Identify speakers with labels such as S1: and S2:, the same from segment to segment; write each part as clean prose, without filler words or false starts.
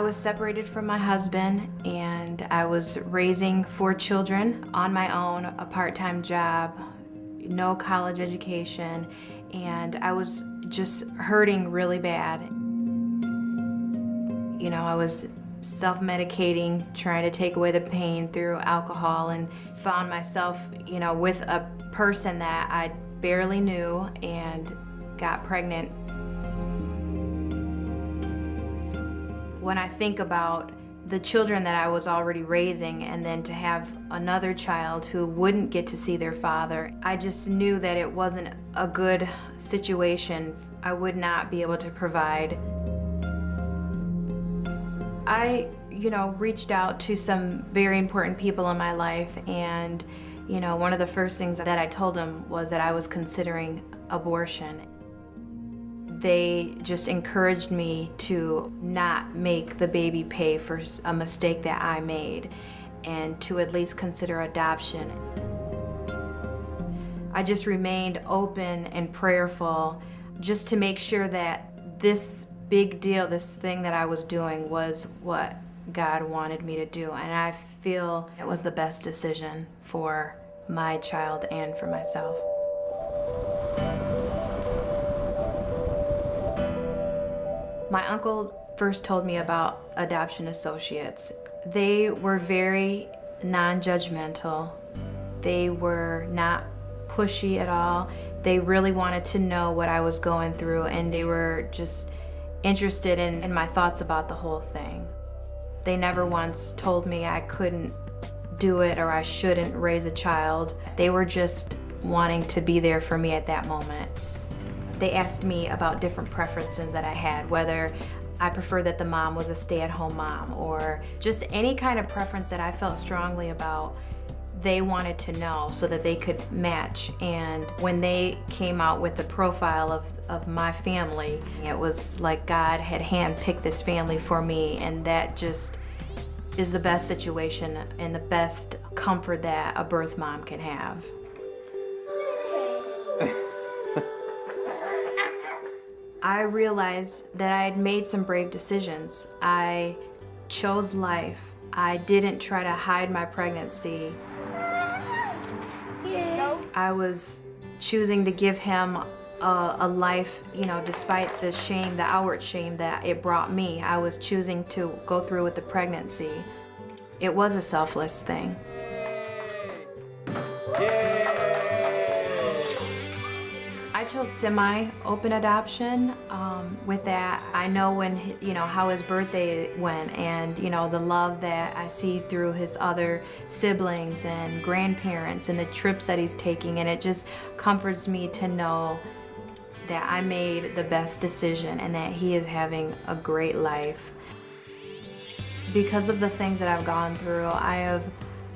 S1: was separated from my husband, and I was raising 4 children on my own, a part-time job, no college education, and I was just hurting really bad. You know, I was self-medicating, trying to take away the pain through alcohol, and found myself, you know, with a person that I barely knew and got pregnant. When I think about the children that I was already raising, and then to have another child who wouldn't get to see their father, I just knew that it wasn't a good situation. I would not be able to provide. I, reached out to some very important people in my life, and, one of the first things that I told them was that I was considering abortion. They just encouraged me to not make the baby pay for a mistake that I made, and to at least consider adoption. I just remained open and prayerful just to make sure that this big deal, this thing that I was doing, was what God wanted me to do. And I feel it was the best decision for my child and for myself. My uncle first told me about Adoption Associates. They were very non-judgmental. They were not pushy at all. They really wanted to know what I was going through, and they were just interested in my thoughts about the whole thing. They never once told me I couldn't do it or I shouldn't raise a child. They were just wanting to be there for me at that moment. They asked me about different preferences that I had, whether I preferred that the mom was a stay-at-home mom, or just any kind of preference that I felt strongly about. They wanted to know so that they could match. And when they came out with the profile of my family, it was like God had handpicked this family for me, and that just is the best situation and the best comfort that a birth mom can have. I realized that I had made some brave decisions. I chose life. I didn't try to hide my pregnancy. I was choosing to give him a life, despite the shame, the outward shame that it brought me. I was choosing to go through with the pregnancy. It was a selfless thing. I chose semi-open adoption. With that, I know when, how his birthday went, and, the love that I see through his other siblings and grandparents and the trips that he's taking, and it just comforts me to know that I made the best decision and that he is having a great life. Because of the things that I've gone through, I have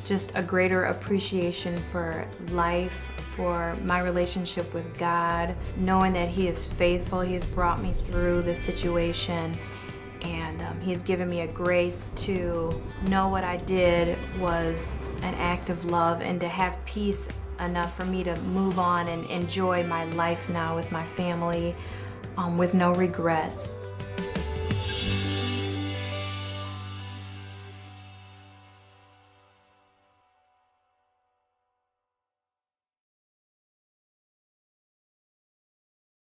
S1: just a greater appreciation for life, for my relationship with God, knowing that He is faithful. He has brought me through this situation, and He's given me a grace to know what I did was an act of love, and to have peace enough for me to move on and enjoy my life now with my family with no regrets.